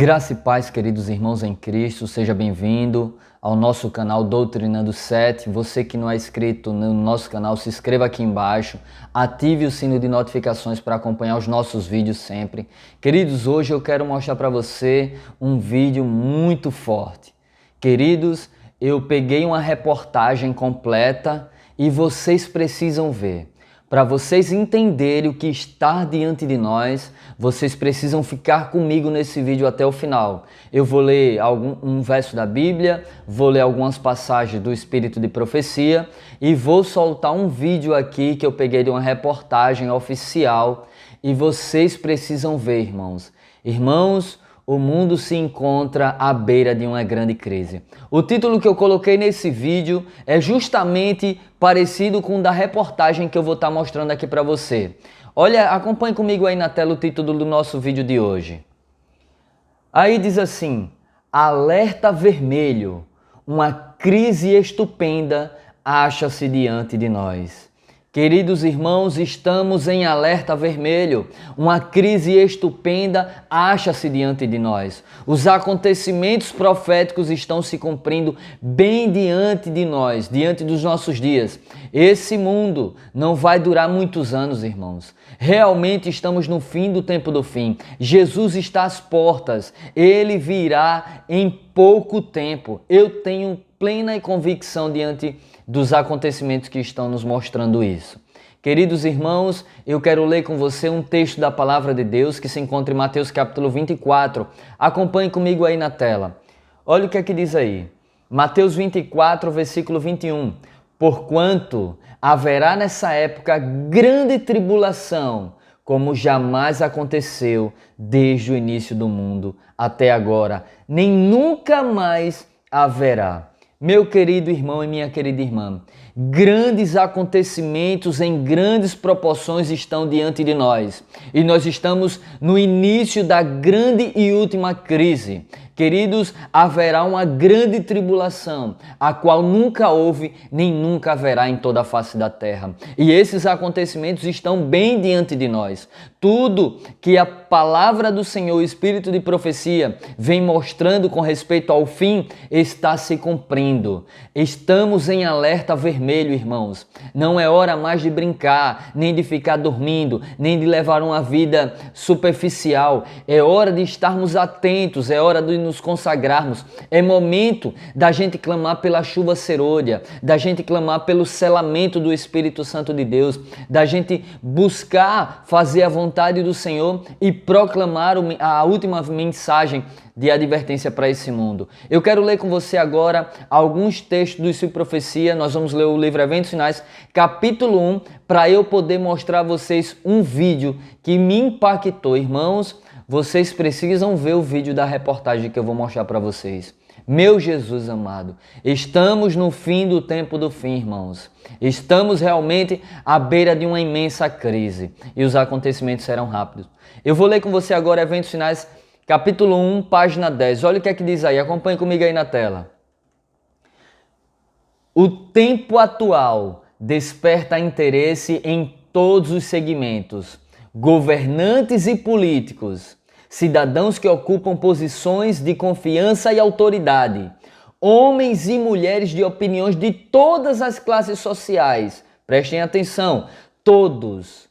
Graça e paz, queridos irmãos em Cristo, seja bem-vindo ao nosso canal Doutrinando 7. Você que não é inscrito no nosso canal, se inscreva aqui embaixo, ative o sino de notificações para acompanhar os nossos vídeos sempre. Queridos, hoje eu quero mostrar para você um vídeo muito forte. Queridos, eu peguei uma reportagem completa e vocês precisam ver. Para vocês entenderem o que está diante de nós, vocês precisam ficar comigo nesse vídeo até o final. Eu vou ler um verso da Bíblia, vou ler algumas passagens do Espírito de Profecia e vou soltar um vídeo aqui que eu peguei de uma reportagem oficial e vocês precisam ver, irmãos. Irmãos, o mundo se encontra à beira de uma grande crise. O título que eu coloquei nesse vídeo é justamente parecido com o da reportagem que eu vou estar mostrando aqui para você. Olha, acompanhe comigo aí na tela o título do nosso vídeo de hoje. Aí diz assim: Alerta vermelho, uma crise estupenda acha-se diante de nós. Queridos irmãos, estamos em alerta vermelho. Uma crise estupenda acha-se diante de nós. Os acontecimentos proféticos estão se cumprindo bem diante de nós, diante dos nossos dias. Esse mundo não vai durar muitos anos, irmãos. Realmente estamos no fim do tempo do fim. Jesus está às portas. Ele virá em pouco tempo. Eu tenho plena convicção diante dos acontecimentos que estão nos mostrando isso. Queridos irmãos, eu quero ler com você um texto da Palavra de Deus que se encontra em Mateus capítulo 24. Acompanhe comigo aí na tela. Olha o que é que diz aí. Mateus 24, versículo 21. Porquanto haverá nessa época grande tribulação, como jamais aconteceu desde o início do mundo até agora, nem nunca mais haverá. Meu querido irmão e minha querida irmã, grandes acontecimentos em grandes proporções estão diante de nós. E nós estamos no início da grande e última crise. Queridos, haverá uma grande tribulação, a qual nunca houve nem nunca haverá em toda a face da terra. E esses acontecimentos estão bem diante de nós. Tudo que a palavra do Senhor, o Espírito de Profecia, vem mostrando com respeito ao fim, está se cumprindo. Estamos em alerta vermelho, irmãos. Não é hora mais de brincar, nem de ficar dormindo, nem de levar uma vida superficial. É hora de estarmos atentos, é hora de nos consagrarmos. É momento da gente clamar pela chuva serôdia, da gente clamar pelo selamento do Espírito Santo de Deus, da gente buscar fazer a vontade do Senhor e proclamar a última mensagem de advertência para esse mundo. Eu quero ler com você agora alguns textos do Espírito de Profecia. Nós vamos ler o livro Eventos Finais, capítulo 1, para eu poder mostrar a vocês um vídeo que me impactou. Irmãos, vocês precisam ver o vídeo da reportagem que eu vou mostrar para vocês. Meu Jesus amado, estamos no fim do tempo do fim, irmãos. Estamos realmente à beira de uma imensa crise e os acontecimentos serão rápidos. Eu vou ler com você agora Eventos Finais, capítulo 1, página 10. Olha o que é que diz aí, acompanhe comigo aí na tela. O tempo atual desperta interesse em todos os segmentos. Governantes e políticos, cidadãos que ocupam posições de confiança e autoridade, homens e mulheres de opiniões de todas as classes sociais, prestem atenção, todos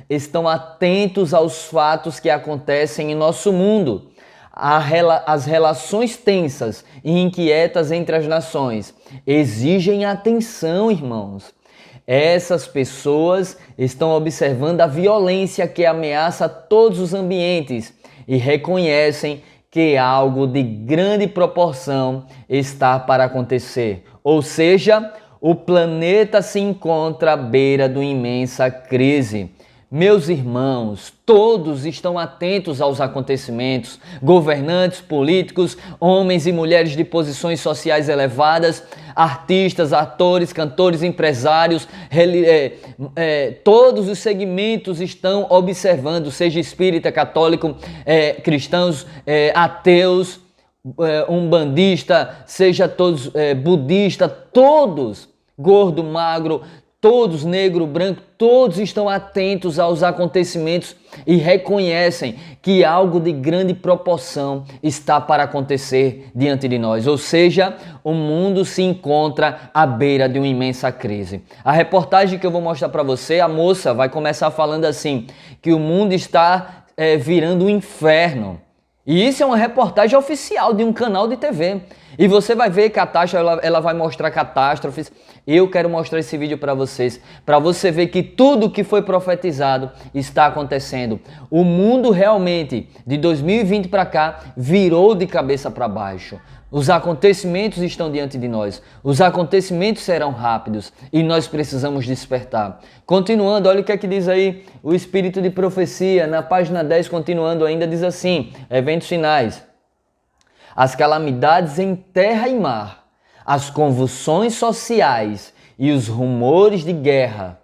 estão atentos aos fatos que acontecem em nosso mundo. As relações tensas e inquietas entre as nações exigem atenção, irmãos. Essas pessoas estão observando a violência que ameaça todos os ambientes e reconhecem que algo de grande proporção está para acontecer. Ou seja, o planeta se encontra à beira de uma imensa crise. Meus irmãos, todos estão atentos aos acontecimentos. Governantes, políticos, homens e mulheres de posições sociais elevadas, artistas, atores, cantores, empresários, todos os segmentos estão observando, seja espírita, católico, cristãos, ateus, umbandista, seja todos budista, todos, gordo, magro, todos, negro, branco, todos estão atentos aos acontecimentos e reconhecem que algo de grande proporção está para acontecer diante de nós. Ou seja, o mundo se encontra à beira de uma imensa crise. A reportagem que eu vou mostrar para você, a moça vai começar falando assim, que o mundo está virando um inferno. E isso é uma reportagem oficial de um canal de TV. E você vai ver catástrofe, ela vai mostrar catástrofes. Eu quero mostrar esse vídeo para vocês, para você ver que tudo que foi profetizado está acontecendo. O mundo realmente, de 2020 para cá, virou de cabeça para baixo. Os acontecimentos estão diante de nós. Os acontecimentos serão rápidos e nós precisamos despertar. Continuando, olha o que é que diz aí o Espírito de Profecia, na página 10, continuando ainda, diz assim, eventos finais. As calamidades em terra e mar, as convulsões sociais e os rumores de guerra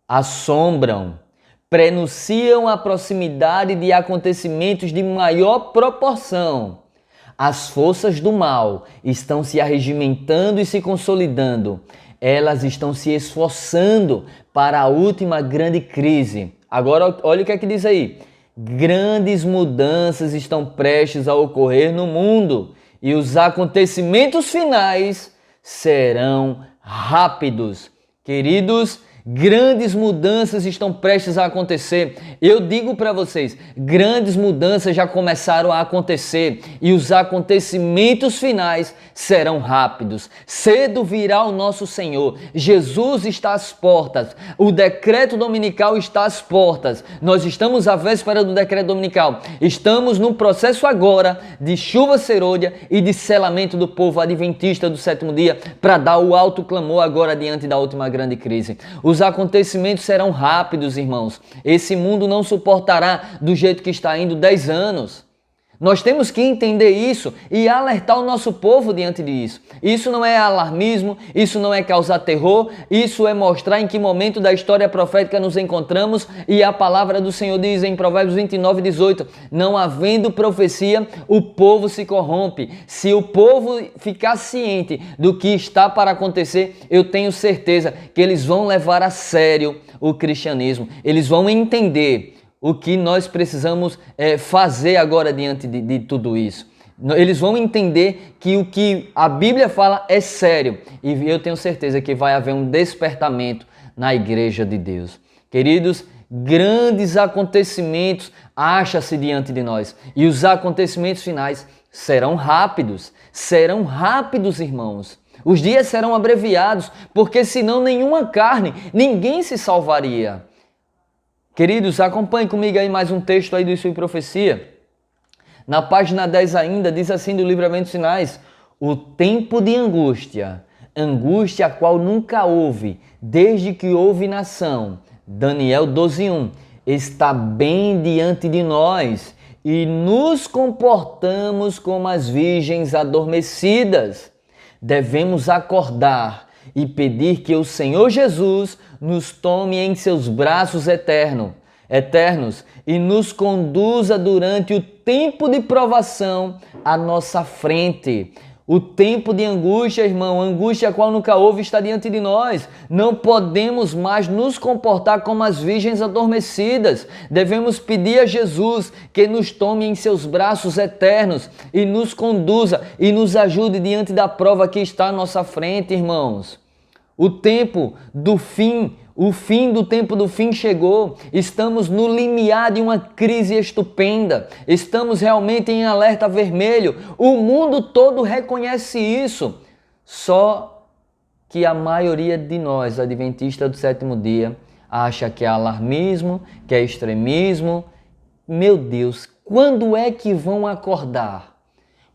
assombram, prenunciam a proximidade de acontecimentos de maior proporção. As forças do mal estão se arregimentando e se consolidando. Elas estão se esforçando para a última grande crise. Agora, olha o que é que diz aí. Grandes mudanças estão prestes a ocorrer no mundo e os acontecimentos finais serão rápidos. Queridos, grandes mudanças estão prestes a acontecer. Eu digo para vocês, grandes mudanças já começaram a acontecer e os acontecimentos finais serão rápidos. Cedo virá o nosso Senhor. Jesus está às portas. O decreto dominical está às portas. Nós estamos à véspera do decreto dominical. Estamos no processo agora de chuva serôdia e de selamento do povo adventista do sétimo dia para dar o alto clamor agora diante da última grande crise. Os acontecimentos serão rápidos, irmãos. Esse mundo não suportará do jeito que está indo 10 anos. Nós temos que entender isso e alertar o nosso povo diante disso. Isso não é alarmismo, isso não é causar terror, isso é mostrar em que momento da história profética nos encontramos e a palavra do Senhor diz em Provérbios 29:18, não havendo profecia, o povo se corrompe. Se o povo ficar ciente do que está para acontecer, eu tenho certeza que eles vão levar a sério o cristianismo. Eles vão entender o que nós precisamos fazer agora diante de tudo isso. Eles vão entender que o que a Bíblia fala é sério. E eu tenho certeza que vai haver um despertamento na igreja de Deus. Queridos, grandes acontecimentos acham-se diante de nós. E os acontecimentos finais serão rápidos. Serão rápidos, irmãos. Os dias serão abreviados, porque senão nenhuma carne, ninguém se salvaria. Queridos, acompanhe comigo aí mais um texto aí do Isso em Profecia. Na página 10 ainda, diz assim do livro Eventos Finais, o tempo de angústia, angústia a qual nunca houve, desde que houve nação, Daniel 12:1, está bem diante de nós e nos comportamos como as virgens adormecidas. Devemos acordar e pedir que o Senhor Jesus nos tome em seus braços eternos e nos conduza durante o tempo de provação à nossa frente. O tempo de angústia, irmão, angústia a qual nunca houve, está diante de nós. Não podemos mais nos comportar como as virgens adormecidas. Devemos pedir a Jesus que nos tome em seus braços eternos e nos conduza e nos ajude diante da prova que está à nossa frente, irmãos. O tempo do fim, o fim do tempo do fim chegou. Estamos no limiar de uma crise estupenda. Estamos realmente em alerta vermelho. O mundo todo reconhece isso. Só que a maioria de nós, adventistas do sétimo dia, acha que é alarmismo, que é extremismo. Meu Deus, quando é que vão acordar?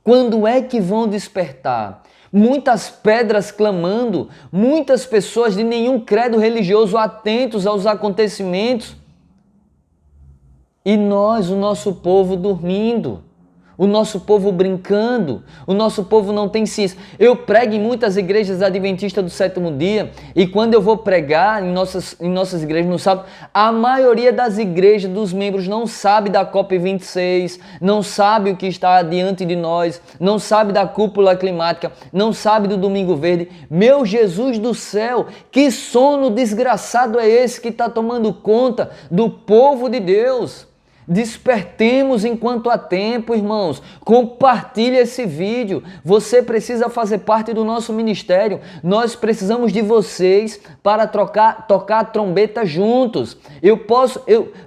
Quando é que vão despertar? Muitas pedras clamando, muitas pessoas de nenhum credo religioso atentos aos acontecimentos. E nós, o nosso povo, dormindo. O nosso povo brincando, o nosso povo não tem ciência. Eu prego em muitas igrejas adventistas do sétimo dia e quando eu vou pregar em nossas igrejas no sábado, a maioria das igrejas, dos membros, não sabe da COP26, não sabe o que está diante de nós, não sabe da cúpula climática, não sabe do Domingo Verde. Meu Jesus do céu, que sono desgraçado é esse que está tomando conta do povo de Deus? Despertemos enquanto há tempo, irmãos. Compartilhe esse vídeo. Você precisa fazer parte do nosso ministério. Nós precisamos de vocês para tocar a trombeta juntos.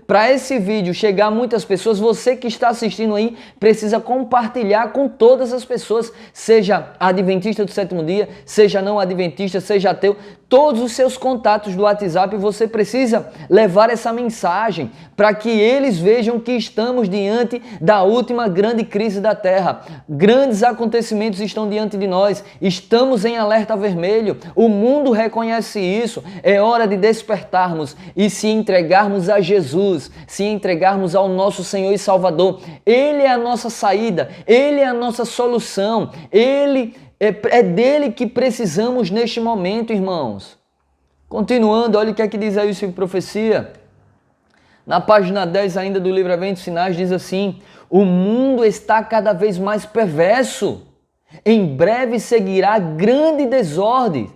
Para esse vídeo chegar a muitas pessoas, você que está assistindo aí precisa compartilhar com todas as pessoas, seja adventista do sétimo dia, seja não adventista, seja ateu. Todos os seus contatos do WhatsApp, você precisa levar essa mensagem para que eles vejam que estamos diante da última grande crise da Terra. Grandes acontecimentos estão diante de nós. Estamos em alerta vermelho. O mundo reconhece isso. É hora de despertarmos e se entregarmos a Jesus, se entregarmos ao nosso Senhor e Salvador. Ele é a nossa saída. Ele é a nossa solução. É dele que precisamos neste momento, irmãos. Continuando, olha o que é que diz aí o Espírito de Profecia. Na página 10 ainda do livro Eventos Finais diz assim: o mundo está cada vez mais perverso. Em breve seguirá grande desordem.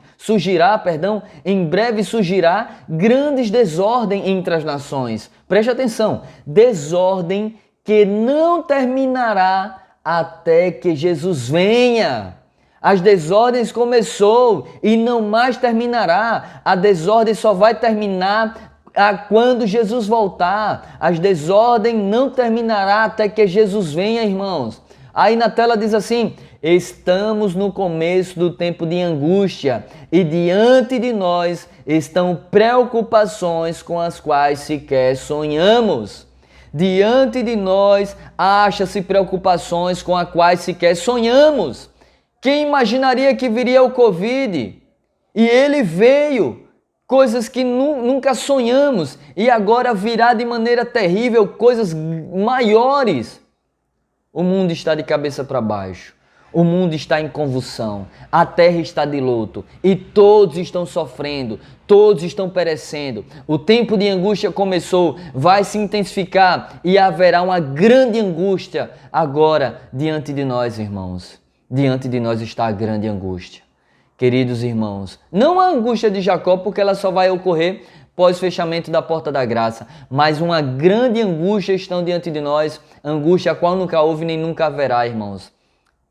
Em breve surgirá grandes desordem entre as nações. Preste atenção. Desordem que não terminará até que Jesus venha. As desordens começou e não mais terminará. A desordem só vai terminar quando Jesus voltar. As desordens não terminará até que Jesus venha, irmãos. Aí na tela diz assim: estamos no começo do tempo de angústia e diante de nós estão preocupações com as quais sequer sonhamos. Diante de nós acha-se preocupações com as quais sequer sonhamos. Quem imaginaria que viria o Covid? E ele veio, coisas que nunca sonhamos, e agora virá de maneira terrível, coisas maiores. O mundo está de cabeça para baixo, o mundo está em convulsão, a terra está de luto, e todos estão sofrendo, todos estão perecendo. O tempo de angústia começou, vai se intensificar, e haverá uma grande angústia agora diante de nós, irmãos. Diante de nós está a grande angústia. Queridos irmãos, não a angústia de Jacó, porque ela só vai ocorrer pós-fechamento da porta da graça, mas uma grande angústia está diante de nós, angústia a qual nunca houve nem nunca haverá, irmãos,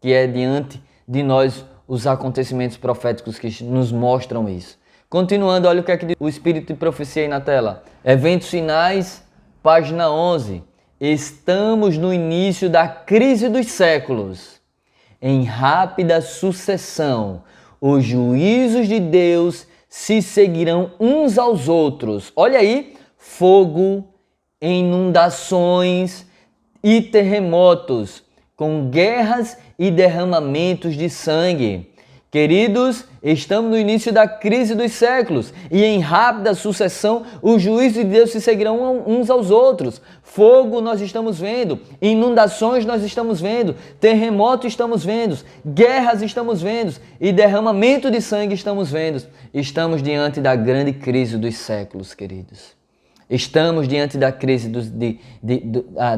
que é diante de nós os acontecimentos proféticos que nos mostram isso. Continuando, olha o que é que diz o Espírito de Profecia aí na tela. Eventos Finais, página 11. Estamos no início da crise dos séculos. Em rápida sucessão, os juízos de Deus se seguirão uns aos outros. Olha aí, fogo, inundações e terremotos, com guerras e derramamentos de sangue. Queridos, estamos no início da crise dos séculos e em rápida sucessão os juízos de Deus se seguirão uns aos outros. Fogo nós estamos vendo, inundações nós estamos vendo, terremoto estamos vendo, guerras estamos vendo e derramamento de sangue estamos vendo. Estamos diante da grande crise dos séculos, queridos. Estamos diante da crise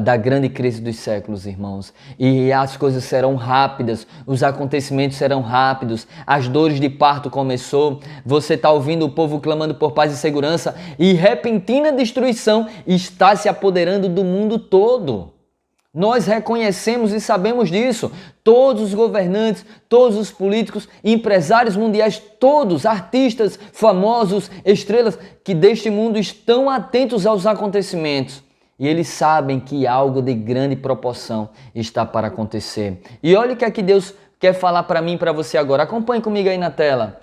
da grande crise dos séculos, irmãos. E as coisas serão rápidas, os acontecimentos serão rápidos, as dores de parto começou, você está ouvindo o povo clamando por paz e segurança e repentina destruição está se apoderando do mundo todo. Nós reconhecemos e sabemos disso. Todos os governantes, todos os políticos, empresários mundiais, todos, artistas, famosos, estrelas que deste mundo estão atentos aos acontecimentos. E eles sabem que algo de grande proporção está para acontecer. E olha o que é que Deus quer falar para mim e para você agora. Acompanhe comigo aí na tela.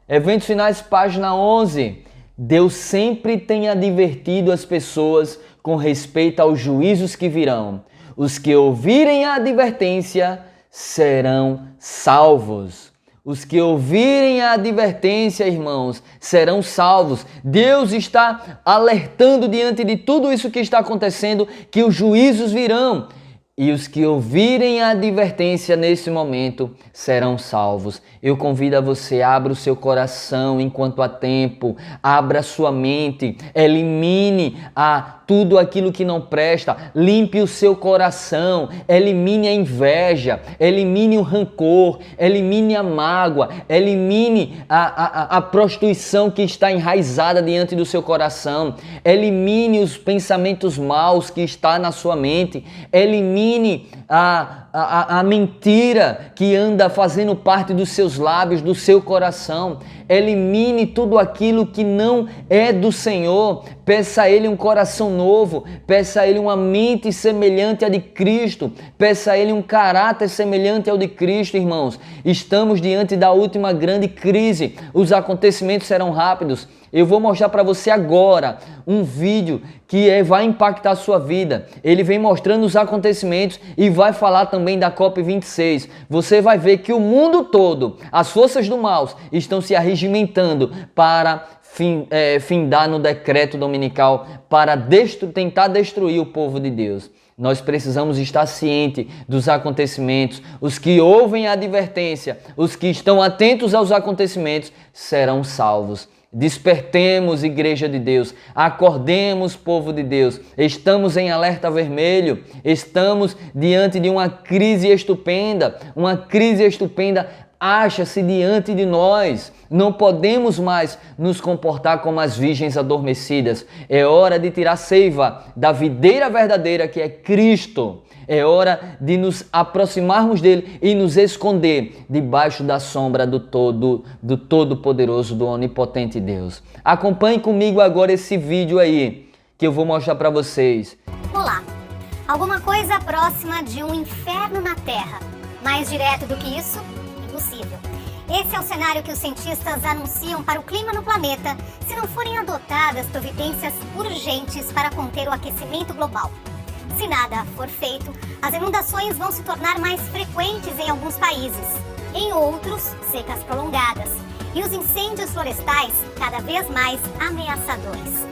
Eventos Finais, página 11. Deus sempre tem advertido as pessoas com respeito aos juízos que virão. Os que ouvirem a advertência serão salvos. Os que ouvirem a advertência, irmãos, serão salvos. Deus está alertando diante de tudo isso que está acontecendo que os juízos virão. e os que ouvirem a advertência nesse momento serão salvos. Eu convido a você, abra o seu coração enquanto há tempo, abra a sua mente, elimine tudo aquilo que não presta, limpe o seu coração, elimine a inveja, elimine o rancor, elimine a mágoa, elimine a prostituição que está enraizada diante do seu coração, elimine os pensamentos maus que está na sua mente, elimine a mentira que anda fazendo parte dos seus lábios, do seu coração. Elimine tudo aquilo que não é do Senhor. Peça a Ele um coração novo. Peça a Ele uma mente semelhante à de Cristo. Peça a Ele um caráter semelhante ao de Cristo, irmãos. Estamos diante da última grande crise. Os acontecimentos serão rápidos. Eu vou mostrar para você agora um vídeo que vai impactar a sua vida. Ele vem mostrando os acontecimentos e vai falar também da COP26. Você vai ver que o mundo todo, as forças do mal, estão se arregimentando para findar no decreto dominical para tentar destruir o povo de Deus. Nós precisamos estar cientes dos acontecimentos. Os que ouvem a advertência, os que estão atentos aos acontecimentos, serão salvos. Despertemos, igreja de Deus, acordemos, povo de Deus, estamos em alerta vermelho, estamos diante de uma crise estupenda, acha-se diante de nós. Não podemos mais nos comportar como as virgens adormecidas. É hora de tirar seiva da videira verdadeira que é Cristo. É hora de nos aproximarmos dele e nos esconder debaixo da sombra do Todo-Poderoso, do Onipotente Deus. Acompanhe comigo agora esse vídeo aí, que eu vou mostrar para vocês. Olá! Alguma coisa próxima de um inferno na Terra. Mais direto do que isso? Impossível. Esse é o cenário que os cientistas anunciam para o clima no planeta se não forem adotadas providências urgentes para conter o aquecimento global. Se nada for feito, as inundações vão se tornar mais frequentes em alguns países, em outros, secas prolongadas, e os incêndios florestais cada vez mais ameaçadores.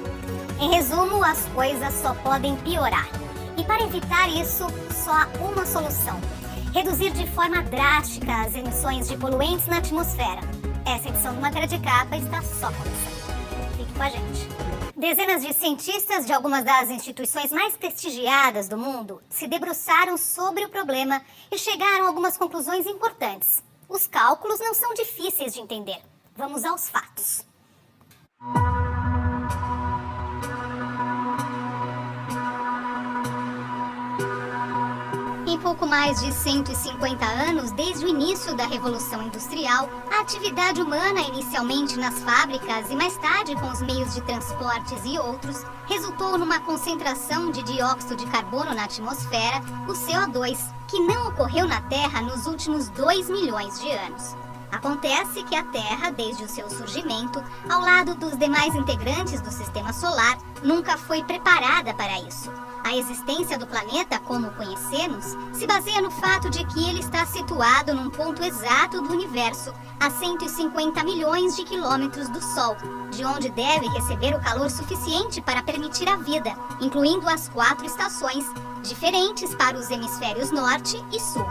Em resumo, as coisas só podem piorar. E para evitar isso, só há uma solução: reduzir de forma drástica as emissões de poluentes na atmosfera. Essa edição do Matéria de Capa está só começando. Fique com a gente. Dezenas de cientistas de algumas das instituições mais prestigiadas do mundo se debruçaram sobre o problema e chegaram a algumas conclusões importantes. Os cálculos não são difíceis de entender. Vamos aos fatos. Em pouco mais de 150 anos, desde o início da Revolução Industrial, a atividade humana, inicialmente nas fábricas e mais tarde com os meios de transportes e outros, resultou numa concentração de dióxido de carbono na atmosfera, o CO2, que não ocorreu na Terra nos últimos 2 milhões de anos. Acontece que a Terra, desde o seu surgimento, ao lado dos demais integrantes do Sistema Solar, nunca foi preparada para isso. A existência do planeta, como o conhecemos, se baseia no fato de que ele está situado num ponto exato do universo, a 150 milhões de quilômetros do Sol, de onde deve receber o calor suficiente para permitir a vida, incluindo as 4 estações, diferentes para os hemisférios Norte e Sul.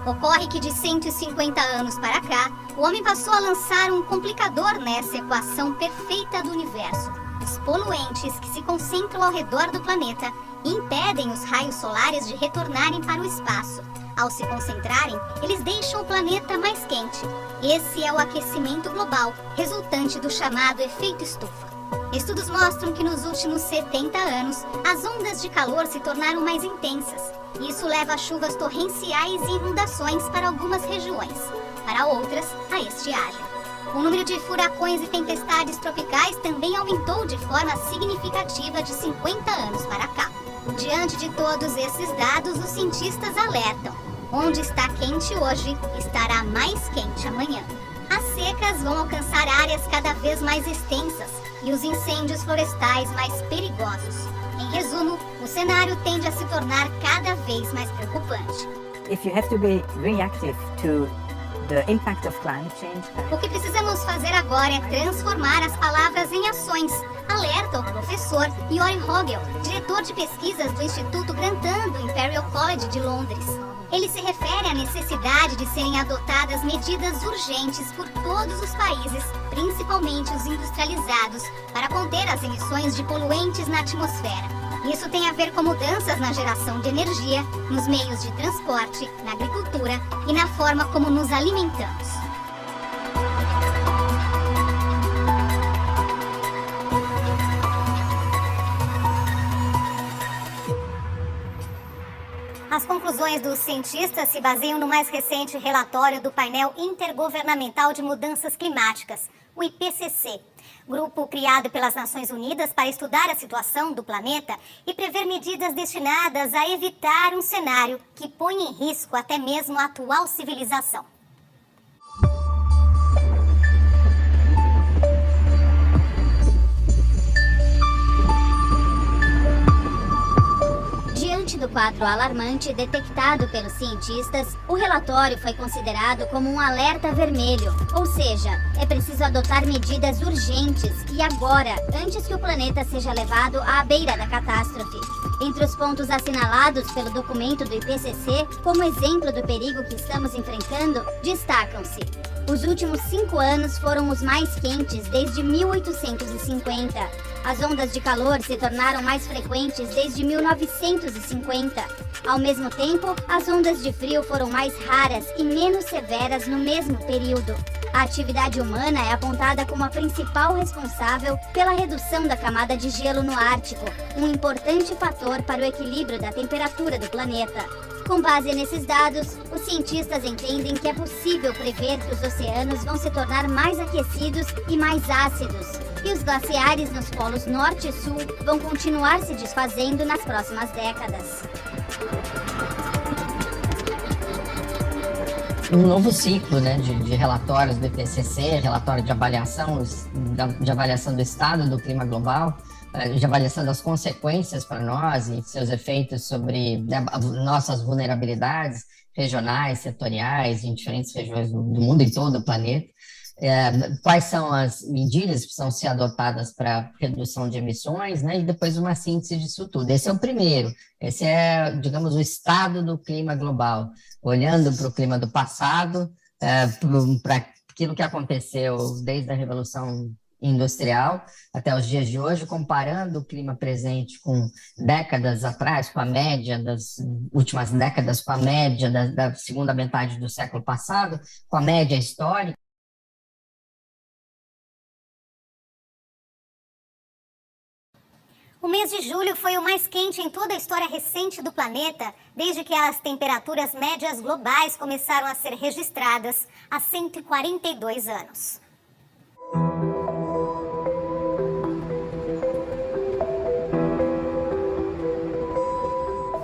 Ocorre que de 150 anos para cá, o homem passou a lançar um complicador nessa equação perfeita do universo. Os poluentes que se concentram ao redor do planeta impedem os raios solares de retornarem para o espaço. Ao se concentrarem, eles deixam o planeta mais quente. Esse é o aquecimento global, resultante do chamado efeito estufa. Estudos mostram que nos últimos 70 anos, as ondas de calor se tornaram mais intensas. Isso leva a chuvas torrenciais e inundações para algumas regiões. Para outras, a estiagem. O número de furacões e tempestades tropicais também aumentou de forma significativa de 50 anos para cá. Diante de todos esses dados, os cientistas alertam: onde está quente hoje, estará mais quente amanhã. As secas vão alcançar áreas cada vez mais extensas e os incêndios florestais mais perigosos. Em resumo, o cenário tende a se tornar cada vez mais preocupante. If you have to be reactive to the impact of climate change. O que precisamos fazer agora é transformar as palavras em ações. Alerta cita o professor Yori Hogel, diretor de pesquisas do Instituto Grantham do Imperial College de Londres. Ele se refere à necessidade de serem adotadas medidas urgentes por todos os países, principalmente os industrializados, para conter as emissões de poluentes na atmosfera. Isso tem a ver com mudanças na geração de energia, nos meios de transporte, na agricultura e na forma como nos alimentamos. As conclusões dos cientistas se baseiam no mais recente relatório do Painel Intergovernamental de Mudanças Climáticas, o IPCC, grupo criado pelas Nações Unidas para estudar a situação do planeta e prever medidas destinadas a evitar um cenário que põe em risco até mesmo a atual civilização. Diante do quadro alarmante detectado pelos cientistas, o relatório foi considerado como um alerta vermelho, ou seja, é preciso adotar medidas urgentes e agora, antes que o planeta seja levado à beira da catástrofe. Entre os pontos assinalados pelo documento do IPCC, como exemplo do perigo que estamos enfrentando, destacam-se: os últimos 5 anos foram os mais quentes desde 1850. As ondas de calor se tornaram mais frequentes desde 1950. Ao mesmo tempo, as ondas de frio foram mais raras e menos severas no mesmo período. A atividade humana é apontada como a principal responsável pela redução da camada de gelo no Ártico, um importante fator para o equilíbrio da temperatura do planeta. Com base nesses dados, os cientistas entendem que é possível prever que os oceanos vão se tornar mais aquecidos e mais ácidos, e os glaciares nos polos norte e sul vão continuar se desfazendo nas próximas décadas. Um novo ciclo, né, de relatórios do IPCC, relatório de avaliação do estado do clima global, de avaliação das consequências para nós e seus efeitos sobre nossas vulnerabilidades regionais, setoriais, em diferentes regiões do mundo e todo o planeta. Quais são as medidas que precisam ser adotadas para redução de emissões, né? E depois uma síntese disso tudo. Esse é o primeiro, esse é, digamos, o estado do clima global, olhando para o clima do passado, para aquilo que aconteceu desde a Revolução Industrial até os dias de hoje, comparando o clima presente com décadas atrás, com a média das últimas décadas, com a média da segunda metade do século passado, com a média histórica. O mês de julho foi o mais quente em toda a história recente do planeta, desde que as temperaturas médias globais começaram a ser registradas há 142 anos.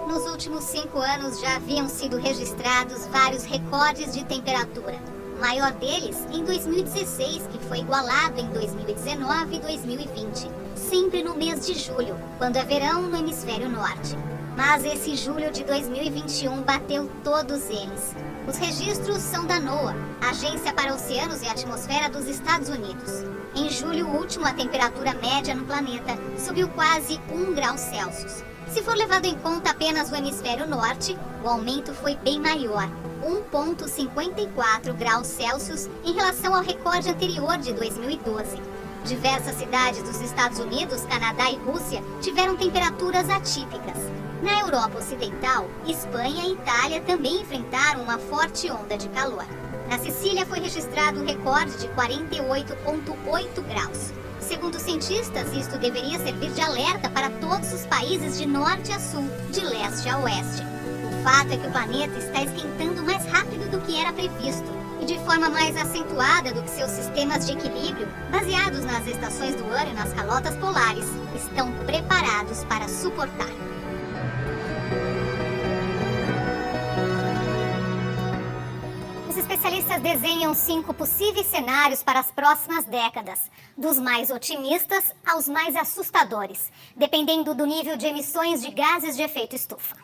Nos últimos 5 anos já haviam sido registrados vários recordes de temperatura. O maior deles em 2016, que foi igualado em 2019 e 2020. Sempre no mês de julho, quando é verão no hemisfério norte. Mas esse julho de 2021 bateu todos eles. Os registros são da NOAA, Agência para Oceanos e Atmosfera dos Estados Unidos. Em julho último, a temperatura média no planeta subiu quase 1 grau Celsius. Se for levado em conta apenas o hemisfério norte, o aumento foi bem maior, 1,54 graus Celsius em relação ao recorde anterior de 2012. Diversas cidades dos Estados Unidos, Canadá e Rússia tiveram temperaturas atípicas. Na Europa Ocidental, Espanha e Itália também enfrentaram uma forte onda de calor. Na Sicília foi registrado um recorde de 48,8 graus. Segundo cientistas, isto deveria servir de alerta para todos os países de norte a sul, de leste a oeste. O fato é que o planeta está esquentando mais rápido do que era previsto e de forma mais acentuada do que seus sistemas de equilíbrio, baseados nas estações do ano e nas calotas polares, estão preparados para suportar. Os especialistas desenham 5 possíveis cenários para as próximas décadas, dos mais otimistas aos mais assustadores, dependendo do nível de emissões de gases de efeito estufa.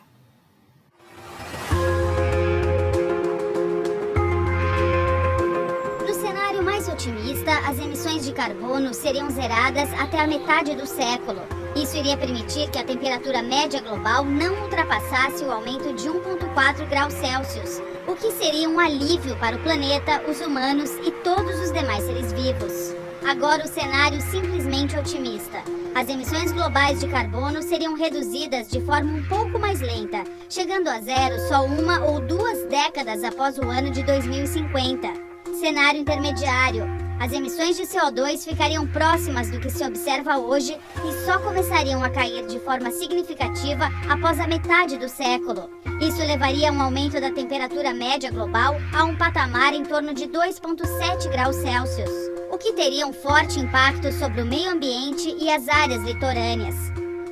otimista, as emissões de carbono seriam zeradas até a metade do século. Isso iria permitir que a temperatura média global não ultrapassasse o aumento de 1,4 graus Celsius, o que seria um alívio para o planeta, os humanos e todos os demais seres vivos. Agora o cenário simplesmente otimista. As emissões globais de carbono seriam reduzidas de forma um pouco mais lenta, chegando a zero só 1 ou 2 décadas após o ano de 2050. Cenário intermediário. As emissões de CO2 ficariam próximas do que se observa hoje e só começariam a cair de forma significativa após a metade do século. Isso levaria a um aumento da temperatura média global a um patamar em torno de 2,7 graus Celsius, o que teria um forte impacto sobre o meio ambiente e as áreas litorâneas.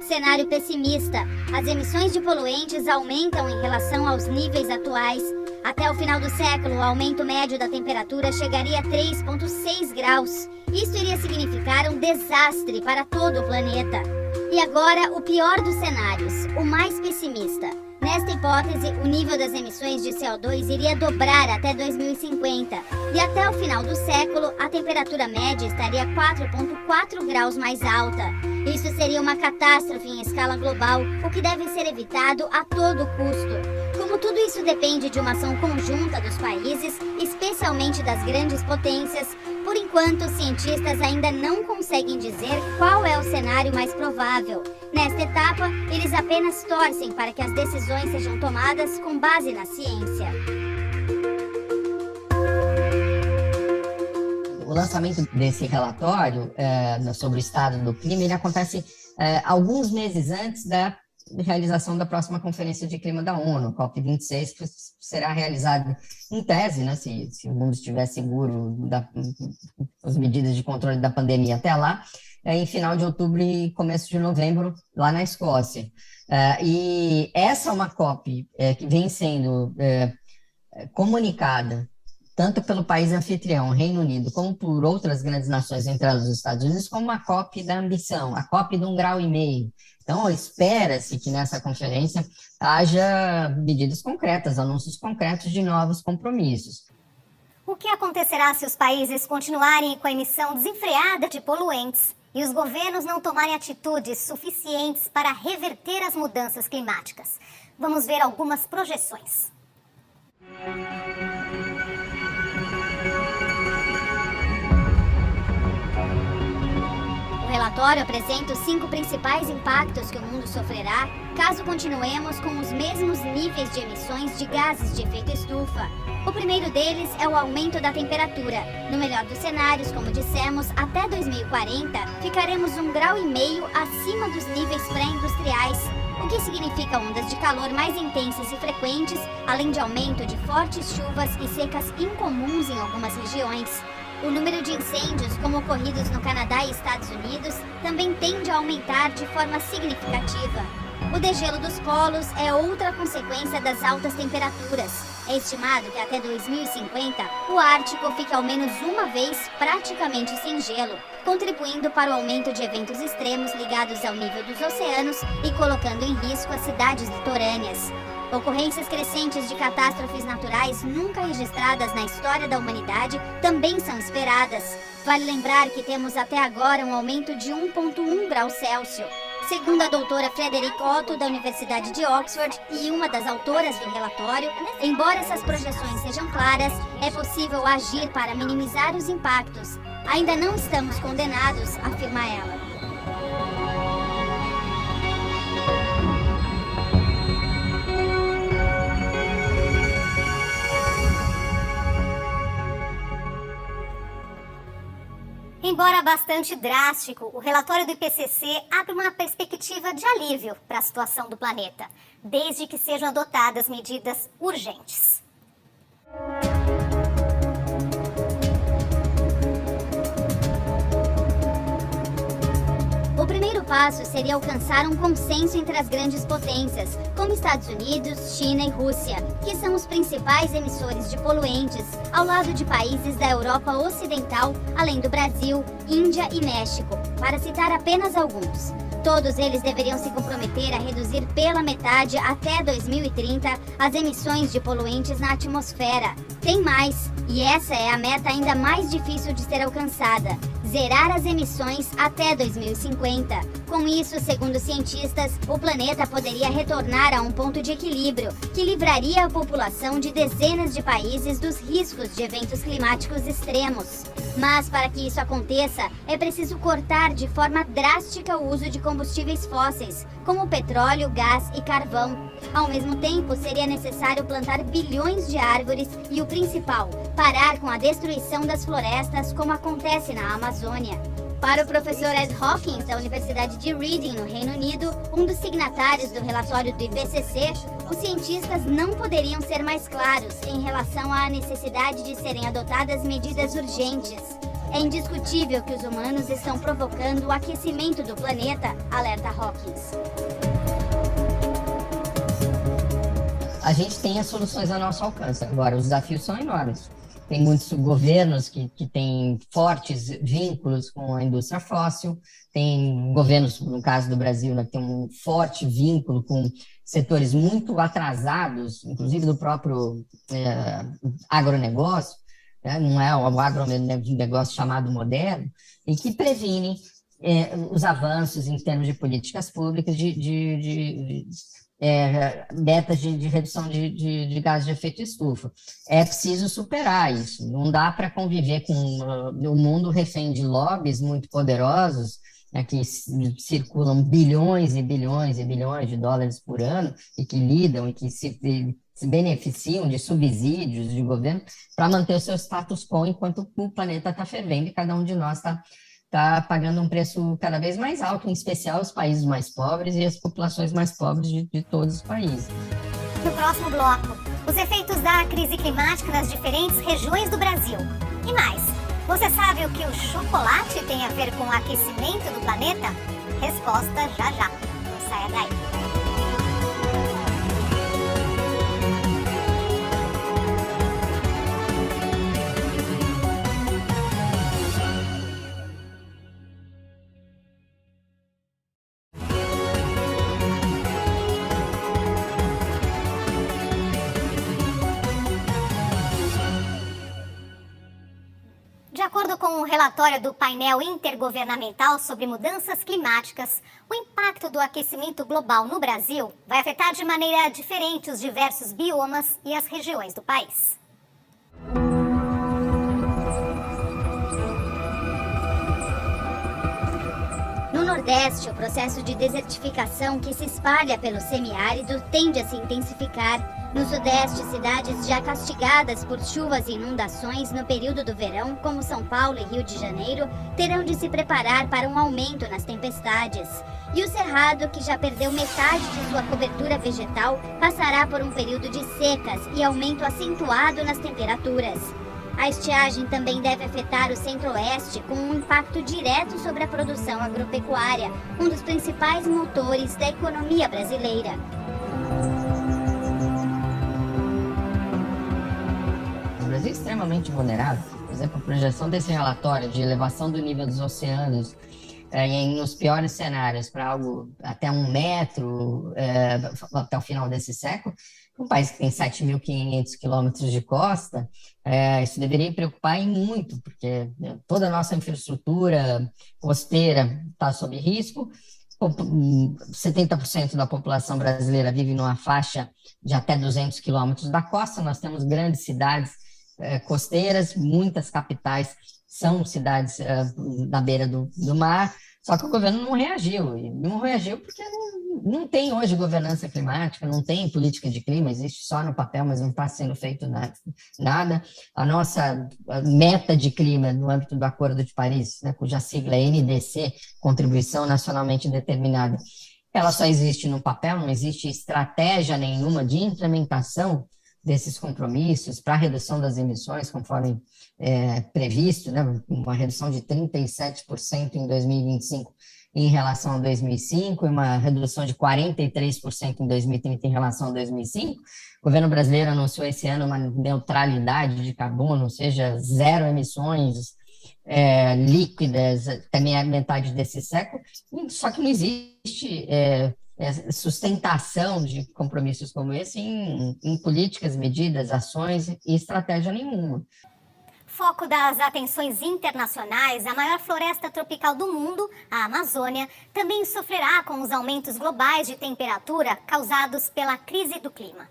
Cenário pessimista. As emissões de poluentes aumentam em relação aos níveis atuais. Até o final do século, o aumento médio da temperatura chegaria a 3,6 graus. Isso iria significar um desastre para todo o planeta. E agora, o pior dos cenários, o mais pessimista. Nesta hipótese, o nível das emissões de CO2 iria dobrar até 2050. E até o final do século, a temperatura média estaria 4,4 graus mais alta. Isso seria uma catástrofe em escala global, o que deve ser evitado a todo custo. Como tudo isso depende de uma ação conjunta dos países, especialmente das grandes potências, por enquanto, os cientistas ainda não conseguem dizer qual é o cenário mais provável. Nesta etapa, eles apenas torcem para que as decisões sejam tomadas com base na ciência. O lançamento desse relatório sobre o estado do clima, ele acontece alguns meses antes da realização da próxima Conferência de Clima da ONU, COP26, que será realizada em tese, né, se o mundo estiver seguro das medidas de controle da pandemia até lá, em final de outubro e começo de novembro, lá na Escócia. E essa é uma COP que vem sendo comunicada tanto pelo país anfitrião, Reino Unido, como por outras grandes nações, entre elas os Estados Unidos, como a COP da ambição, a COP de 1,5 grau. Então, espera-se que nessa conferência haja medidas concretas, anúncios concretos de novos compromissos. O que acontecerá se os países continuarem com a emissão desenfreada de poluentes e os governos não tomarem atitudes suficientes para reverter as mudanças climáticas? Vamos ver algumas projeções. O relatório apresenta os 5 principais impactos que o mundo sofrerá caso continuemos com os mesmos níveis de emissões de gases de efeito estufa. O primeiro deles é o aumento da temperatura. No melhor dos cenários, como dissemos, até 2040 ficaremos 1,5 grau acima dos níveis pré-industriais, o que significa ondas de calor mais intensas e frequentes, além de aumento de fortes chuvas e secas incomuns em algumas regiões. O número de incêndios, como ocorridos no Canadá e Estados Unidos, também tende a aumentar de forma significativa. O degelo dos polos é outra consequência das altas temperaturas. É estimado que até 2050, o Ártico fique ao menos uma vez praticamente sem gelo, contribuindo para o aumento de eventos extremos ligados ao nível dos oceanos e colocando em risco as cidades litorâneas. Ocorrências crescentes de catástrofes naturais nunca registradas na história da humanidade também são esperadas. Vale lembrar que temos até agora um aumento de 1,1 grau Celsius. Segundo a doutora Frederick Otto, da Universidade de Oxford, e uma das autoras do relatório, embora essas projeções sejam claras, é possível agir para minimizar os impactos. Ainda não estamos condenados, afirma ela. Embora bastante drástico, o relatório do IPCC abre uma perspectiva de alívio para a situação do planeta, desde que sejam adotadas medidas urgentes. O primeiro passo seria alcançar um consenso entre as grandes potências, como Estados Unidos, China e Rússia, que são os principais emissores de poluentes, ao lado de países da Europa Ocidental, além do Brasil, Índia e México, para citar apenas alguns. Todos eles deveriam se comprometer a reduzir pela metade até 2030 as emissões de poluentes na atmosfera. Tem mais, e essa é a meta ainda mais difícil de ser alcançada: zerar as emissões até 2050. Com isso, segundo cientistas, o planeta poderia retornar a um ponto de equilíbrio, que livraria a população de dezenas de países dos riscos de eventos climáticos extremos. Mas para que isso aconteça, é preciso cortar de forma drástica o uso de combustíveis fósseis, como petróleo, gás e carvão. Ao mesmo tempo, seria necessário plantar bilhões de árvores e, o principal, parar com a destruição das florestas, como acontece na Amazônia. Para o professor Ed Hawkins, da Universidade de Reading, no Reino Unido, um dos signatários do relatório do IPCC, os cientistas não poderiam ser mais claros em relação à necessidade de serem adotadas medidas urgentes. É indiscutível que os humanos estão provocando o aquecimento do planeta, alerta Hawkins. A gente tem as soluções ao nosso alcance. Agora, os desafios são enormes. Tem muitos governos que têm fortes vínculos com a indústria fóssil, tem governos, no caso do Brasil, né, que tem um forte vínculo com setores muito atrasados, inclusive do próprio agronegócio, né, não é o agronegócio chamado moderno, e que previnem os avanços em termos de políticas públicas, metas de redução de gases de efeito estufa. É preciso superar isso. Não dá para conviver com o mundo refém de lobbies muito poderosos, né, que circulam bilhões e bilhões e bilhões de dólares por ano e que lidam e que se beneficiam de subsídios de governo para manter o seu status quo enquanto o planeta está fervendo e cada um de nós está pagando um preço cada vez mais alto, em especial os países mais pobres e as populações mais pobres de todos os países. No próximo bloco, os efeitos da crise climática nas diferentes regiões do Brasil. E mais, você sabe o que o chocolate tem a ver com o aquecimento do planeta? Resposta já já. Não saia daí. De acordo com o relatório do painel intergovernamental sobre mudanças climáticas, o impacto do aquecimento global no Brasil vai afetar de maneira diferente os diversos biomas e as regiões do país. No Nordeste, o processo de desertificação que se espalha pelo semiárido tende a se intensificar. No Sudeste, cidades já castigadas por chuvas e inundações no período do verão, como São Paulo e Rio de Janeiro, terão de se preparar para um aumento nas tempestades. E o Cerrado, que já perdeu metade de sua cobertura vegetal, passará por um período de secas e aumento acentuado nas temperaturas. A estiagem também deve afetar o Centro-Oeste, com um impacto direto sobre a produção agropecuária, um dos principais motores da economia brasileira. O Brasil é extremamente vulnerável. Por exemplo, a projeção desse relatório de elevação do nível dos oceanos nos piores cenários para algo até 1 metro até o final desse século, um país que tem 7.500 quilômetros de costa, isso deveria preocupar em muito, porque toda a nossa infraestrutura costeira está sob risco. 70% da população brasileira vive numa faixa de até 200 quilômetros da costa. Nós temos grandes cidades costeiras, muitas capitais são cidades na beira do mar, só que o governo não reagiu, e não reagiu porque não tem hoje governança climática, não tem política de clima, existe só no papel, mas não está sendo feito nada. A nossa meta de clima no âmbito do Acordo de Paris, né, cuja sigla é NDC, Contribuição Nacionalmente Determinada, ela só existe no papel, não existe estratégia nenhuma de implementação desses compromissos para a redução das emissões, conforme previsto, né, uma redução de 37% em 2025 em relação a 2005 e uma redução de 43% em 2030 em relação a 2005. O governo brasileiro anunciou esse ano uma neutralidade de carbono, ou seja, zero emissões líquidas também a metade desse século, só que não existe sustentação de compromissos como esse em políticas, medidas, ações e estratégia nenhuma. Foco das atenções internacionais, a maior floresta tropical do mundo, a Amazônia, também sofrerá com os aumentos globais de temperatura causados pela crise do clima.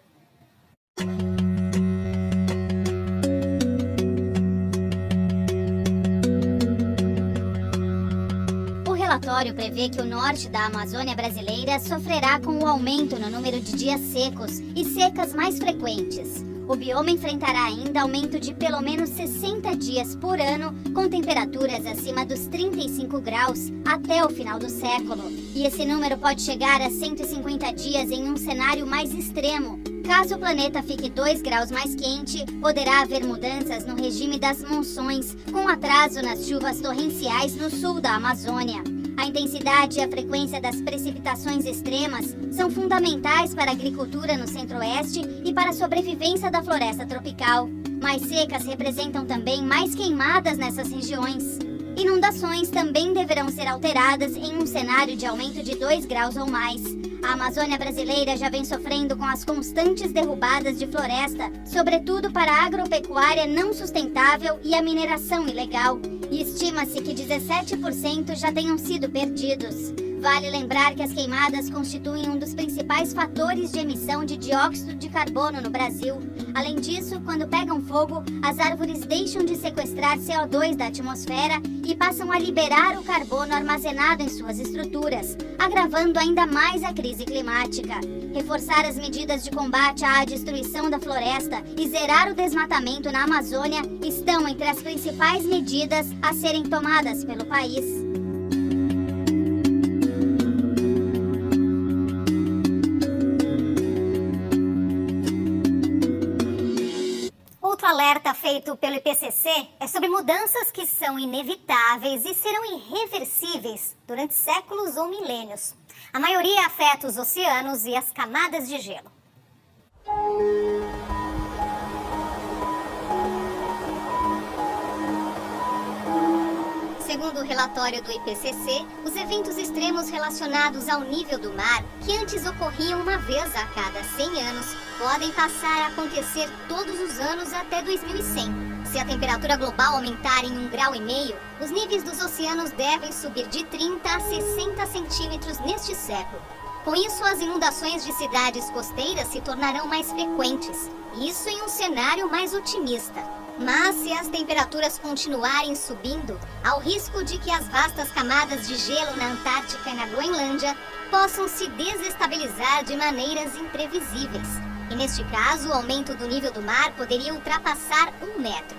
O relatório prevê que o norte da Amazônia brasileira sofrerá com o aumento no número de dias secos e secas mais frequentes. O bioma enfrentará ainda aumento de pelo menos 60 dias por ano, com temperaturas acima dos 35 graus até o final do século. E esse número pode chegar a 150 dias em um cenário mais extremo. Caso o planeta fique 2 graus mais quente, poderá haver mudanças no regime das monções, com atraso nas chuvas torrenciais no sul da Amazônia. A intensidade e a frequência das precipitações extremas são fundamentais para a agricultura no centro-oeste e para a sobrevivência da floresta tropical. Mais secas representam também mais queimadas nessas regiões. Inundações também deverão ser alteradas em um cenário de aumento de 2 graus ou mais. A Amazônia brasileira já vem sofrendo com as constantes derrubadas de floresta, sobretudo para a agropecuária não sustentável e a mineração ilegal. E estima-se que 17% já tenham sido perdidos. Vale lembrar que as queimadas constituem um dos principais fatores de emissão de dióxido de carbono no Brasil. Além disso, quando pegam fogo, as árvores deixam de sequestrar CO2 da atmosfera e passam a liberar o carbono armazenado em suas estruturas, agravando ainda mais a crise climática. Reforçar as medidas de combate à destruição da floresta e zerar o desmatamento na Amazônia estão entre as principais medidas a serem tomadas pelo país. Outro alerta feito pelo IPCC é sobre mudanças que são inevitáveis e serão irreversíveis durante séculos ou milênios. A maioria afeta os oceanos e as camadas de gelo. Segundo o relatório do IPCC, os eventos extremos relacionados ao nível do mar, que antes ocorriam uma vez a cada 100 anos, podem passar a acontecer todos os anos até 2100. Se a temperatura global aumentar em 1,5 grau, os níveis dos oceanos devem subir de 30 a 60 centímetros neste século. Com isso, as inundações de cidades costeiras se tornarão mais frequentes. Isso em um cenário mais otimista. Mas se as temperaturas continuarem subindo, há o risco de que as vastas camadas de gelo na Antártica e na Groenlândia possam se desestabilizar de maneiras imprevisíveis. E neste caso, o aumento do nível do mar poderia ultrapassar 1 metro.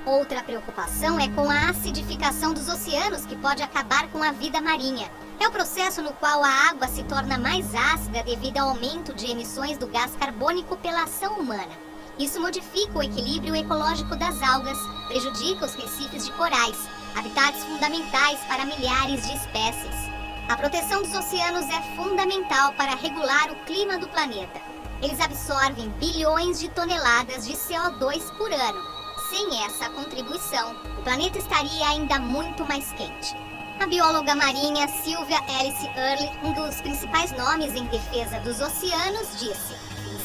Outra preocupação é com a acidificação dos oceanos, que pode acabar com a vida marinha. É o processo no qual a água se torna mais ácida devido ao aumento de emissões do gás carbônico pela ação humana. Isso modifica o equilíbrio ecológico das algas, prejudica os recifes de corais, habitats fundamentais para milhares de espécies. A proteção dos oceanos é fundamental para regular o clima do planeta. Eles absorvem bilhões de toneladas de CO2 por ano. Sem essa contribuição, o planeta estaria ainda muito mais quente. A bióloga marinha Sylvia Alice Earle, um dos principais nomes em defesa dos oceanos, disse: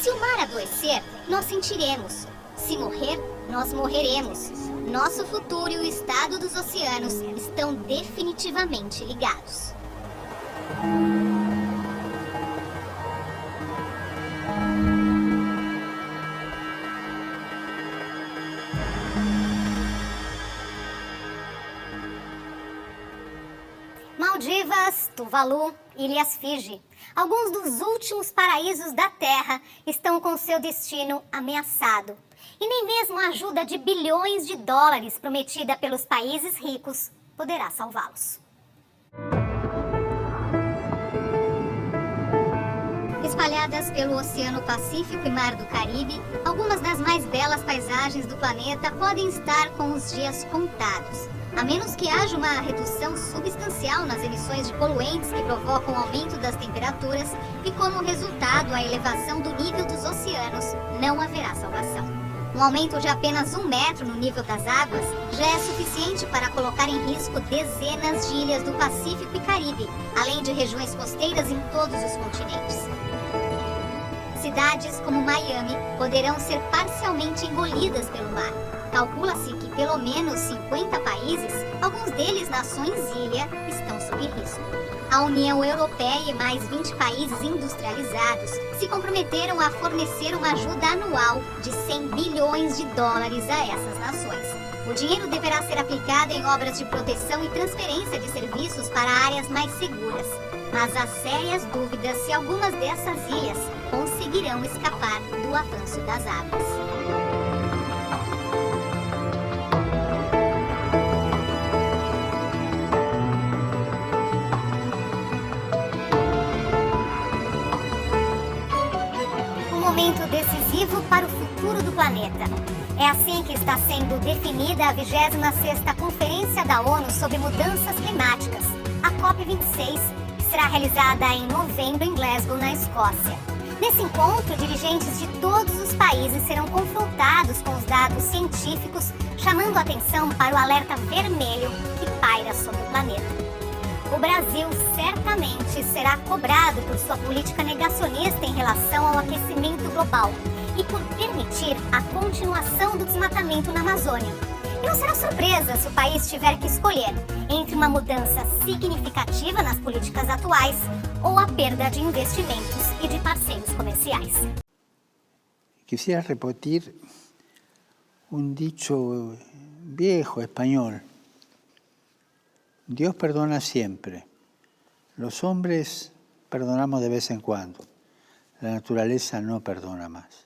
"Se o mar adoecer, nós sentiremos. Se morrer, nós morreremos. Nosso futuro e o estado dos oceanos estão definitivamente ligados." Maldivas, Tuvalu, Ilhas Fiji. Alguns dos últimos paraísos da Terra estão com seu destino ameaçado. E nem mesmo a ajuda de bilhões de dólares prometida pelos países ricos poderá salvá-los. Espalhadas pelo Oceano Pacífico e Mar do Caribe, algumas das mais belas paisagens do planeta podem estar com os dias contados. A menos que haja uma redução substancial nas emissões de poluentes que provocam o aumento das temperaturas e, como resultado, a elevação do nível dos oceanos, não haverá salvação. Um aumento de apenas 1 metro no nível das águas já é suficiente para colocar em risco dezenas de ilhas do Pacífico e Caribe, além de regiões costeiras em todos os continentes. Cidades como Miami poderão ser parcialmente engolidas pelo mar. Calcula-se que pelo menos 50 países, alguns deles nações-ilha, estão sob risco. A União Europeia e mais 20 países industrializados se comprometeram a fornecer uma ajuda anual de 100 bilhões de dólares a essas nações. O dinheiro deverá ser aplicado em obras de proteção e transferência de serviços para áreas mais seguras. Mas há sérias dúvidas se algumas dessas ilhas conseguirão escapar do avanço das águas. Momento decisivo para o futuro do planeta. É assim que está sendo definida a 26ª Conferência da ONU sobre Mudanças Climáticas, a COP26, que será realizada em novembro em Glasgow, na Escócia. Nesse encontro, dirigentes de todos os países serão confrontados com os dados científicos, chamando a atenção para o alerta vermelho que paira sobre o planeta. O Brasil certamente será cobrado por sua política negacionista em relação ao aquecimento global e por permitir a continuação do desmatamento na Amazônia. E não será surpresa se o país tiver que escolher entre uma mudança significativa nas políticas atuais ou a perda de investimentos e de parceiros comerciais. Quisiera repetir dicho viejo español. Dios perdona siempre. Los hombres perdonamos de vez en cuando. La naturaleza no perdona más.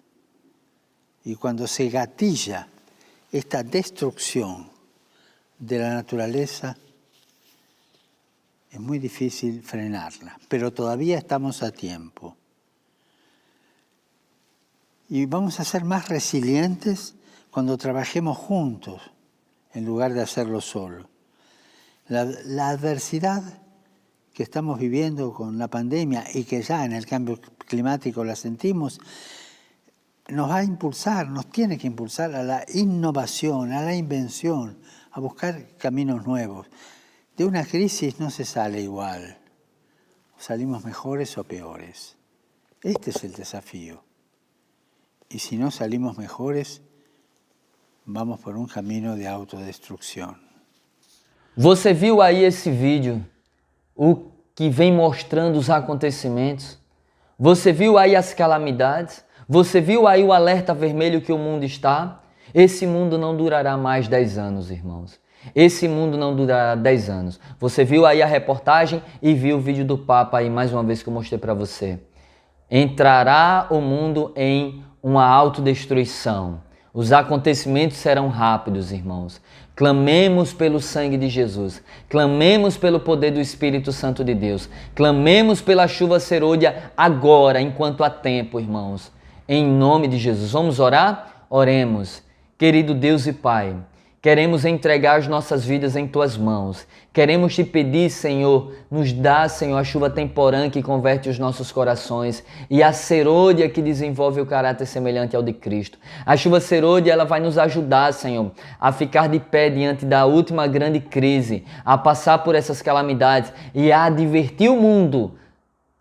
Y cuando se gatilla esta destrucción de la naturaleza, es muy difícil frenarla, pero todavía estamos a tiempo. Y vamos a ser más resilientes cuando trabajemos juntos, en lugar de hacerlo solos. La adversidad que estamos viviendo con la pandemia y que ya en el cambio climático la sentimos, nos va a impulsar, nos tiene que impulsar a la innovación, a la invención, a buscar caminos nuevos. De una crisis no se sale igual, salimos mejores o peores. Este es el desafío. Y si no salimos mejores, vamos por un camino de autodestrucción. Você viu aí esse vídeo, o que vem mostrando os acontecimentos? Você viu aí as calamidades? Você viu aí o alerta vermelho que o mundo está? Esse mundo não durará mais 10 anos, irmãos. Esse mundo não durará 10 anos. Você viu aí a reportagem e viu o vídeo do Papa aí mais uma vez que eu mostrei para você. Entrará o mundo em uma autodestruição. Os acontecimentos serão rápidos, irmãos. Clamemos pelo sangue de Jesus. Clamemos pelo poder do Espírito Santo de Deus. Clamemos pela chuva serôdia agora, enquanto há tempo, irmãos. Em nome de Jesus. Vamos orar? Oremos. Querido Deus e Pai, queremos entregar as nossas vidas em Tuas mãos. Queremos Te pedir, Senhor, nos dá, Senhor, a chuva temporã que converte os nossos corações e a serôdia que desenvolve o caráter semelhante ao de Cristo. A chuva serôdia, ela vai nos ajudar, Senhor, a ficar de pé diante da última grande crise, a passar por essas calamidades e a advertir o mundo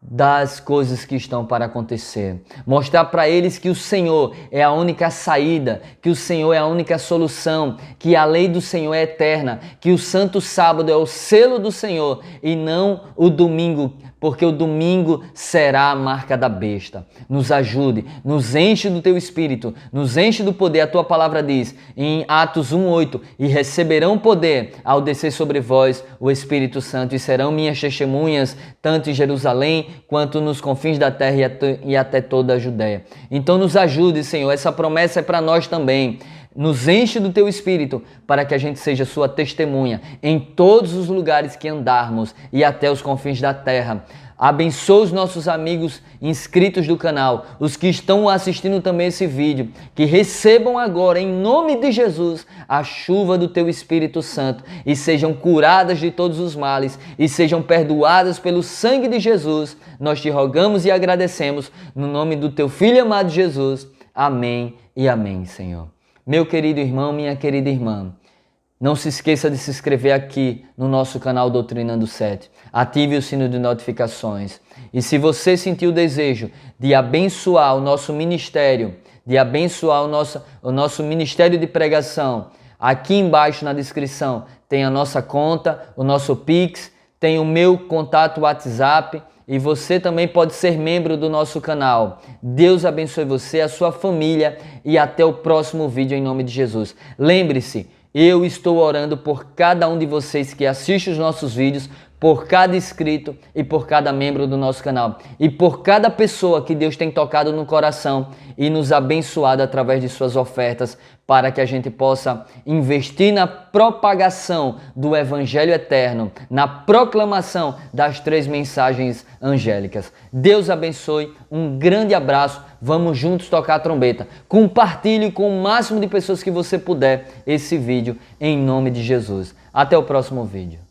das coisas que estão para acontecer. Mostrar para eles que o Senhor é a única saída, que o Senhor é a única solução, que a lei do Senhor é eterna, que o Santo Sábado é o selo do Senhor e não o domingo, porque o domingo será a marca da besta. Nos ajude, nos enche do Teu Espírito, nos enche do poder. A Tua palavra diz em Atos 1:8, e receberão poder ao descer sobre vós o Espírito Santo e serão minhas testemunhas, tanto em Jerusalém quanto nos confins da terra e até toda a Judéia. Então nos ajude, Senhor, essa promessa é para nós também. Nos enche do Teu Espírito para que a gente seja Sua testemunha em todos os lugares que andarmos e até os confins da terra. Abençoa os nossos amigos inscritos do canal, os que estão assistindo também esse vídeo, que recebam agora, em nome de Jesus, a chuva do Teu Espírito Santo e sejam curadas de todos os males e sejam perdoadas pelo sangue de Jesus. Nós Te rogamos e agradecemos no nome do Teu Filho amado Jesus. Amém e amém, Senhor. Meu querido irmão, minha querida irmã, não se esqueça de se inscrever aqui no nosso canal Doutrinando 7. Ative o sino de notificações. E se você sentiu o desejo de abençoar o nosso ministério, de abençoar o nosso ministério de pregação, aqui embaixo na descrição tem a nossa conta, o nosso Pix, tem o meu contato WhatsApp e você também pode ser membro do nosso canal. Deus abençoe você, a sua família e até o próximo vídeo em nome de Jesus. Lembre-se, eu estou orando por cada um de vocês que assiste os nossos vídeos, por cada inscrito e por cada membro do nosso canal. E por cada pessoa que Deus tem tocado no coração e nos abençoado através de suas ofertas, para que a gente possa investir na propagação do Evangelho Eterno, na proclamação das 3 mensagens angélicas. Deus abençoe, um grande abraço, vamos juntos tocar a trombeta. Compartilhe com o máximo de pessoas que você puder esse vídeo, em nome de Jesus. Até o próximo vídeo.